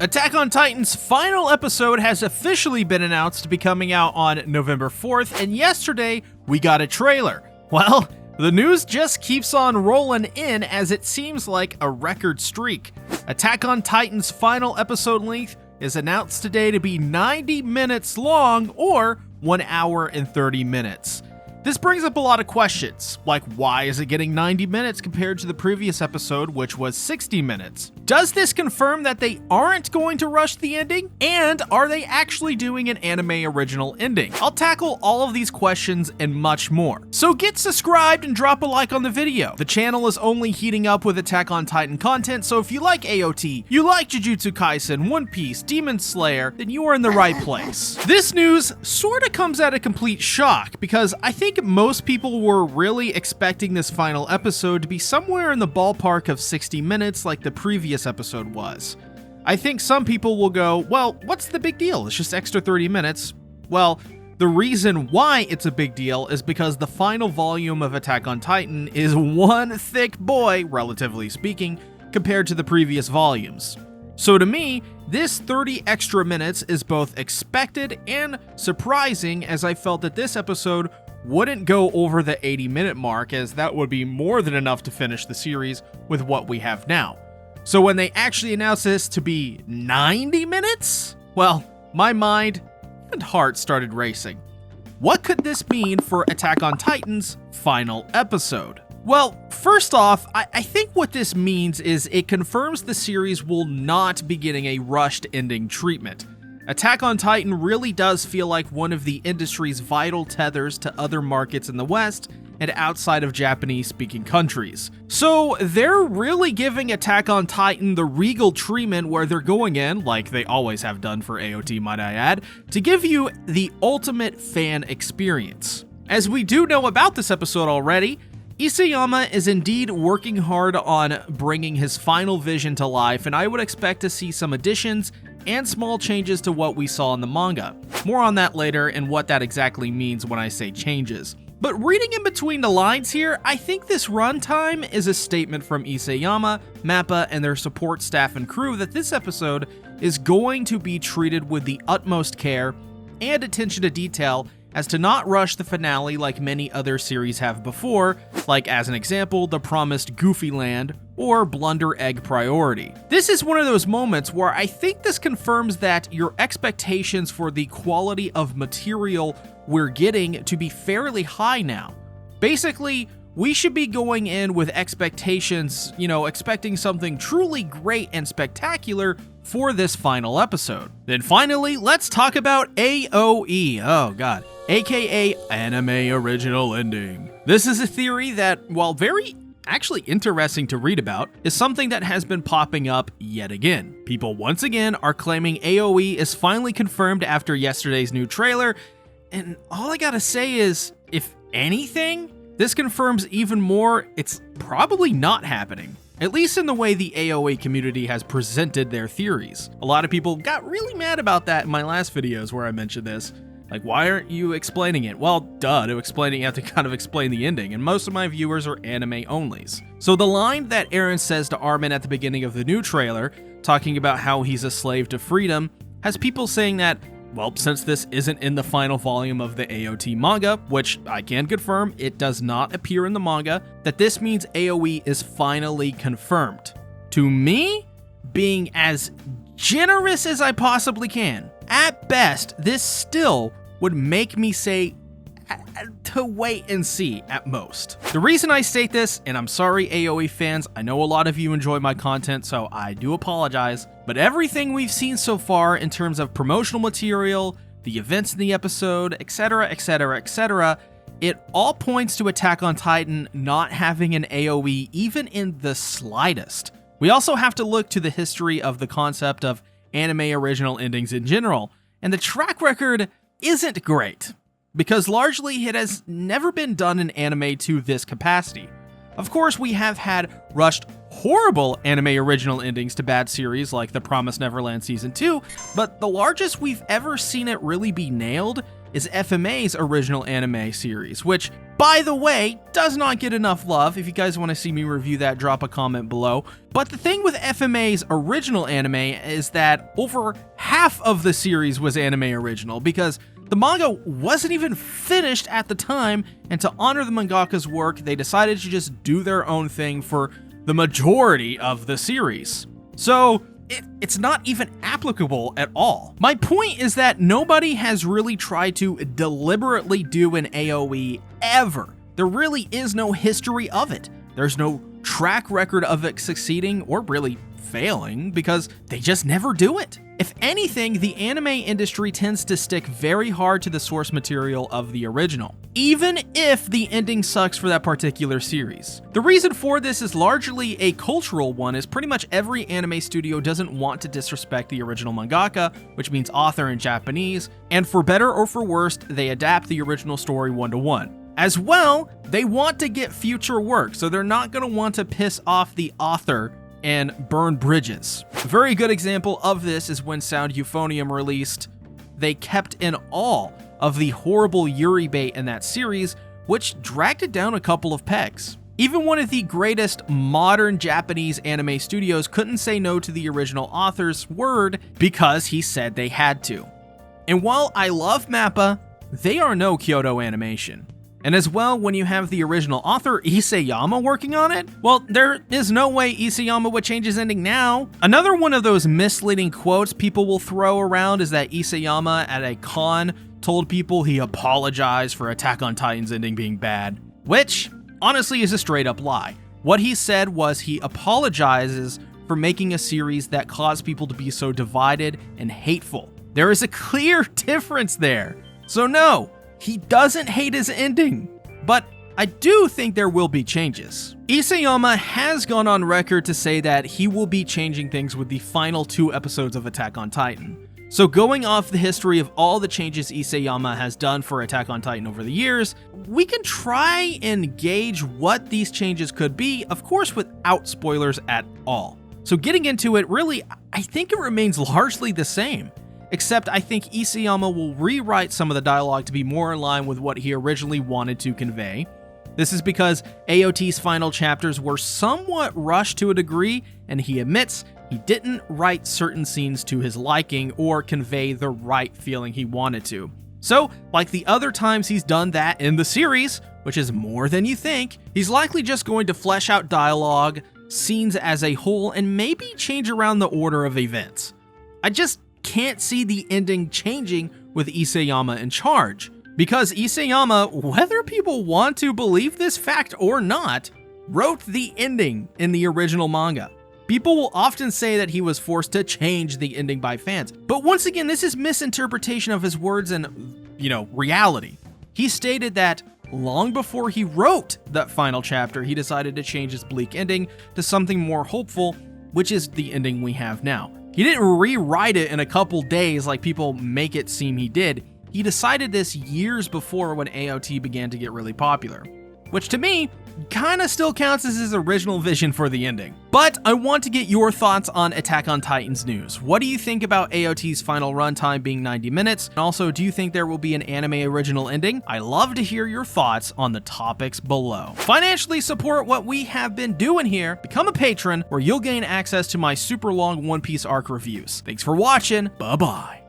Attack on Titan's final episode has officially been announced to be coming out on November 4th, and yesterday we got a trailer. Well, the news just keeps on rolling in as it seems like a record streak. Attack on Titan's final episode length is announced today to be 90 minutes long, or 1 hour and 30 minutes. This brings up a lot of questions, like why is it getting 90 minutes compared to the previous episode, which was 60 minutes? Does this confirm that they aren't going to rush the ending? And are they actually doing an anime original ending? I'll tackle all of these questions and much more. So get subscribed and drop a like on the video. The channel is only heating up with Attack on Titan content, so if you like AOT, you like Jujutsu Kaisen, One Piece, Demon Slayer, then you are in the right place. This news sorta comes at a complete shock, because I think most people were really expecting this final episode to be somewhere in the ballpark of 60 minutes like the previous episode was. I think some people will go, well, what's the big deal? It's just extra 30 minutes. Well, the reason why it's a big deal is because the final volume of Attack on Titan is one thick boy, relatively speaking, compared to the previous volumes. So to me, this 30 extra minutes is both expected and surprising, as I felt that this episode wouldn't go over the 80-minute mark, as that would be more than enough to finish the series with what we have now. So when they actually announced this to be 90 minutes, well, my mind and heart started racing. What could this mean for Attack on Titan's final episode? Well, first off, I think what this means is it confirms the series will not be getting a rushed ending treatment. Attack on Titan really does feel like one of the industry's vital tethers to other markets in the West and outside of Japanese-speaking countries. So they're really giving Attack on Titan the regal treatment where they're going in, like they always have done for AOT might I add, to give you the ultimate fan experience. As we do know about this episode already, Isayama is indeed working hard on bringing his final vision to life, and I would expect to see some additions and small changes to what we saw in the manga. More on that later and what that exactly means when I say changes. But reading in between the lines here, I think this runtime is a statement from Isayama, Mappa, and their support staff and crew that this episode is going to be treated with the utmost care and attention to detail as to not rush the finale like many other series have before, like as an example, the promised Goofy Land or Blunder Egg Priority. This is one of those moments where I think this confirms that your expectations for the quality of material we're getting to be fairly high now. Basically, we should be going in with expectations, expecting something truly great and spectacular for this final episode. Then finally, let's talk about AOE. Oh god. AKA Anime Original Ending. This is a theory that, while very actually interesting to read about, is something that has been popping up yet again. People once again are claiming AOE is finally confirmed after yesterday's new trailer, and all I gotta say is, if anything, this confirms even more it's probably not happening. At least in the way the AOE community has presented their theories. A lot of people got really mad about that in my last videos where I mentioned this. Like, why aren't you explaining it? Well, to explain it, you have to kind of explain the ending, and most of my viewers are anime onlys. So the line that Eren says to Armin at the beginning of the new trailer, talking about how he's a slave to freedom, has people saying that, well, since this isn't in the final volume of the AOT manga, which I can confirm it does not appear in the manga, that this means AOE is finally confirmed. To me, being as generous as I possibly can, at best, this still would make me say to wait and see at most. The reason I state this, and I'm sorry AOE fans, I know a lot of you enjoy my content, so I do apologize, but everything we've seen so far in terms of promotional material, the events in the episode, etc., etc., etc., it all points to Attack on Titan not having an AOE even in the slightest. We also have to look to the history of the concept of anime original endings in general, and the track record isn't great, because largely it has never been done in anime to this capacity. Of course, we have had rushed, horrible anime original endings to bad series like The Promised Neverland Season 2, but the largest we've ever seen it really be nailed is FMA's original anime series, which, by the way, does not get enough love. If you guys want to see me review that, drop a comment below. But the thing with FMA's original anime is that over half of the series was anime original, because the manga wasn't even finished at the time, and to honor the mangaka's work, they decided to just do their own thing for the majority of the series. So it's not even applicable at all. My point is that nobody has really tried to deliberately do an AoE ever. There really is no history of it. There's no track record of it succeeding or really failing because they just never do it. If anything, the anime industry tends to stick very hard to the source material of the original, even if the ending sucks for that particular series. The reason for this is largely a cultural one, as pretty much every anime studio doesn't want to disrespect the original mangaka, which means author in Japanese, and for better or for worse, they adapt the original story one-to-one. As well, they want to get future work, so they're not going to want to piss off the author and burn bridges. A very good example of this is when Sound Euphonium released. They kept in all of the horrible Yuri bait in that series, which dragged it down a couple of pegs. Even one of the greatest modern Japanese anime studios couldn't say no to the original author's word because he said they had to. And while I love MAPPA, they are no Kyoto Animation. And as well, when you have the original author, Isayama, working on it, well, there is no way Isayama would change his ending now. Another one of those misleading quotes people will throw around is that Isayama at a con told people he apologized for Attack on Titan's ending being bad, which honestly is a straight up lie. What he said was he apologizes for making a series that caused people to be so divided and hateful. There is a clear difference there. So no, he doesn't hate his ending, but I do think there will be changes. Isayama has gone on record to say that he will be changing things with the final 2 episodes of Attack on Titan. So going off the history of all the changes Isayama has done for Attack on Titan over the years, we can try and gauge what these changes could be, of course without spoilers at all. So getting into it, really, I think it remains largely the same. Except I think Isayama will rewrite some of the dialogue to be more in line with what he originally wanted to convey. This is because AOT's final chapters were somewhat rushed to a degree, and he admits he didn't write certain scenes to his liking or convey the right feeling he wanted to. So, like the other times he's done that in the series, which is more than you think, he's likely just going to flesh out dialogue, scenes as a whole, and maybe change around the order of events. I just can't see the ending changing with Isayama in charge, because Isayama, whether people want to believe this fact or not, wrote the ending in the original manga. People will often say that he was forced to change the ending by fans, but once again, this is misinterpretation of his words and, reality. He stated that long before he wrote that final chapter, he decided to change his bleak ending to something more hopeful, which is the ending we have now. He didn't rewrite it in a couple days like people make it seem he did. He decided this years before when AOT began to get really popular, which to me kinda still counts as his original vision for the ending. But I want to get your thoughts on Attack on Titan's news. What do you think about AOT's final runtime being 90 minutes? And also, do you think there will be an anime original ending? I love to hear your thoughts on the topics below. Financially support what we have been doing here. Become a patron where you'll gain access to my super long One Piece arc reviews. Thanks for watching. Bye-bye.